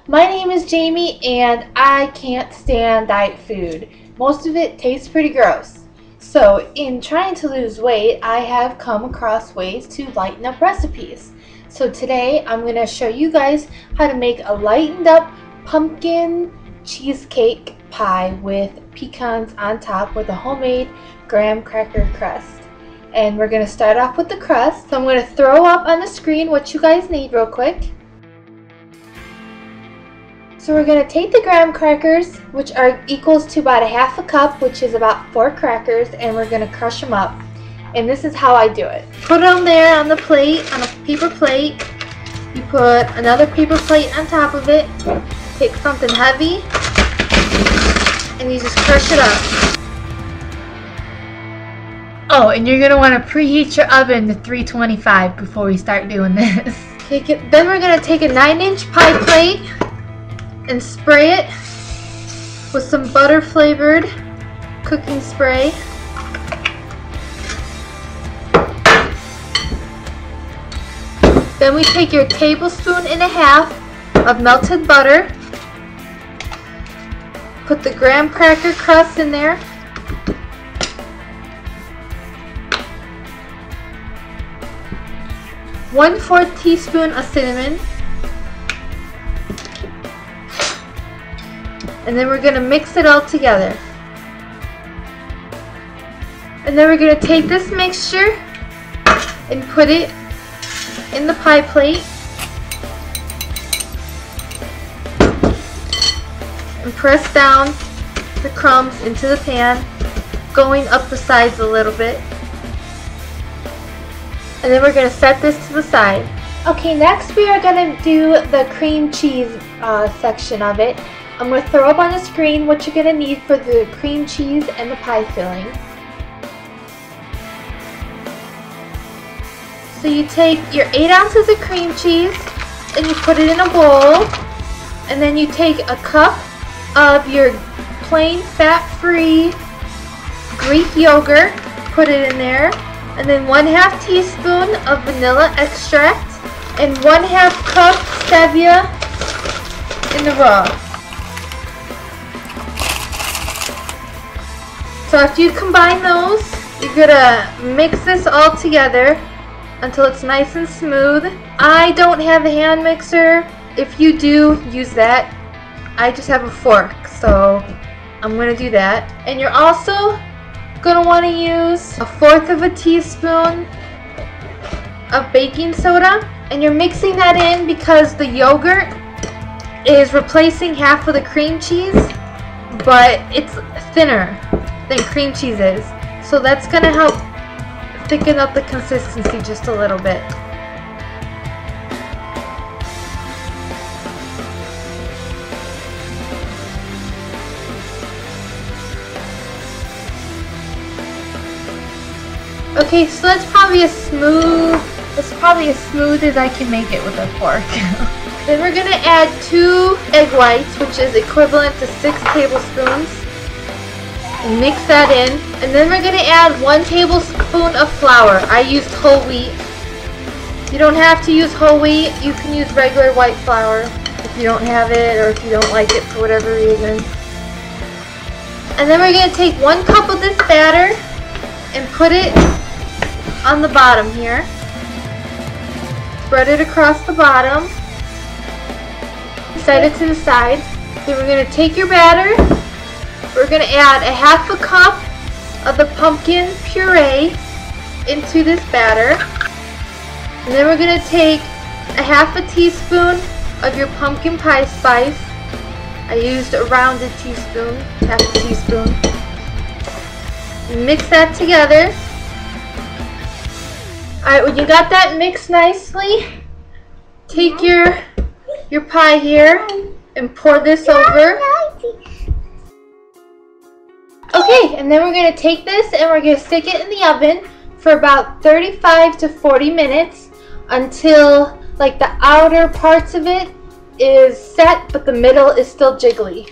My name is Jamie and I can't stand diet food. Most of it tastes pretty gross. So in trying to lose weight, I have come across ways to lighten up recipes. So today I'm going to show you guys how to make a lightened up pumpkin cheesecake pie with pecans on top with a homemade graham cracker crust. And we're going to start off with the crust. So I'm going to throw up on the screen what you guys need real quick. So we're going to take the graham crackers, which are equals to about a half a cup, which is about 4 crackers, and we're going to crush them up. And this is how I do it. Put them there on the plate, on a paper plate. You put another paper plate on top of it. Take something heavy, and you just crush it up. Oh, and you're going to want to preheat your oven to 325 before we start doing this. Then we're going to take a 9-inch pie plate and spray it with some butter flavored cooking spray. Then we take your tablespoon and a half of melted butter, put the graham cracker crust in there, one-fourth teaspoon of cinnamon, and then we're going to mix it all together. And then we're going to take this mixture and put it in the pie plate and press down the crumbs into the pan, going up the sides a little bit. And then we're going to set this to the side. Okay, next we are going to do the cream cheese section of it. I'm going to throw up on the screen what you're going to need for the cream cheese and the pie filling. So you take your 8 ounces of cream cheese and you put it in a bowl, and then you take a cup of your plain fat-free Greek yogurt, put it in there, and then 1/2 teaspoon of vanilla extract and 1/2 cup stevia in the raw. So after you combine those, you're gonna mix this all together until it's nice and smooth. I don't have a hand mixer. If you do, use that. I just have a fork, so I'm gonna do that. And you're also gonna want to use 1/4 teaspoon of baking soda, and you're mixing that in because the yogurt is replacing half of the cream cheese, but it's thinner than cream cheese is, so that's gonna help thicken up the consistency just a little bit. Okay, so that's probably as smooth as I can make it with a fork. Then we're gonna add 2 egg whites, which is equivalent to 6 tablespoons. And mix that in, and then we're going to add 1 tablespoon of flour. I used whole wheat. You don't have to use whole wheat. You can use regular white flour if you don't have it, or if you don't like it for whatever reason. And then we're going to take 1 cup of this batter and put it on the bottom here. Spread it across the bottom. Set it to the side. Then we're going to take your batter. We're going to add 1/2 cup of the pumpkin puree into this batter. And then we're going to take 1/2 teaspoon of your pumpkin pie spice. I used a rounded teaspoon, 1/2 teaspoon. Mix that together. Alright, when you got that mixed nicely, take your pie here and pour this over. Okay, and then we're going to take this and we're going to stick it in the oven for about 35 to 40 minutes until like the outer parts of it is set but the middle is still jiggly.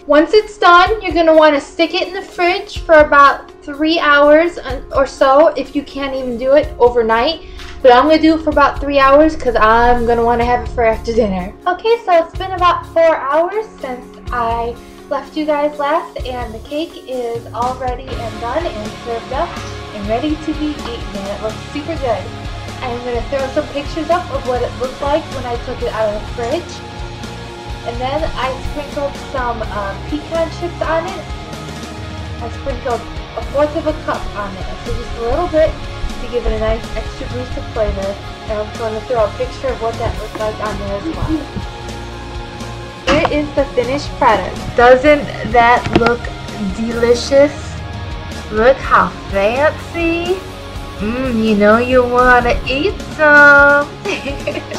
Once it's done, you're going to want to stick it in the fridge for about 3 hours or so if you can't even do it overnight. But I'm going to do it for about 3 hours because I'm going to want to have it for after dinner. Okay, so it's been about 4 hours since I left you guys last, and the cake is all ready and done and served up and ready to be eaten, and it looks super good. I'm going to throw some pictures up of what it looked like when I took it out of the fridge. And then I sprinkled some pecan chips on it. I sprinkled 1/4 of a cup on it, so just a little bit to give it a nice extra boost of flavor. And I'm going to throw a picture of what that looks like on there as well. Here is the finished product. Doesn't that look delicious? Look how fancy. You know you want to eat some.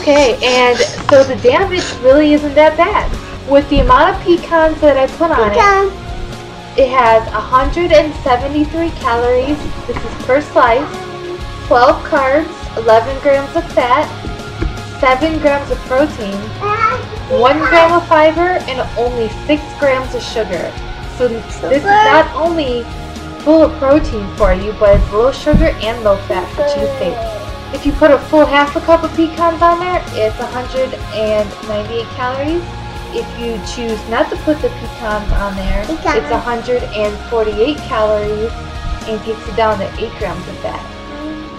Okay, and so the damage really isn't that bad. With the amount of pecans that I put on it has 173 calories. This is per slice. 12 carbs, 11 grams of fat, 7 grams of protein, 1 gram of fiber, and only 6 grams of sugar. So this is not only full of protein for you, but it's low sugar and low fat for cheesecake. If you put a full 1/2 cup of pecans on there, it's 198 calories. If you choose not to put the pecans on there, it's 148 calories and takes it down to 8 grams of fat.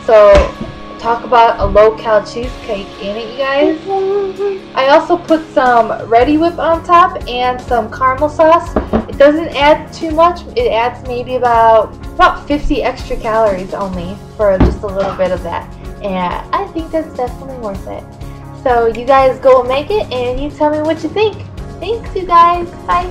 So talk about a low-cal cheesecake, ain't it, you guys? I also put some Ready Whip on top and some caramel sauce. It doesn't add too much. It adds maybe about 50 extra calories only for just a little bit of that. And I think that's definitely worth it. So you guys go make it and you tell me what you think. Thanks, you guys. Bye.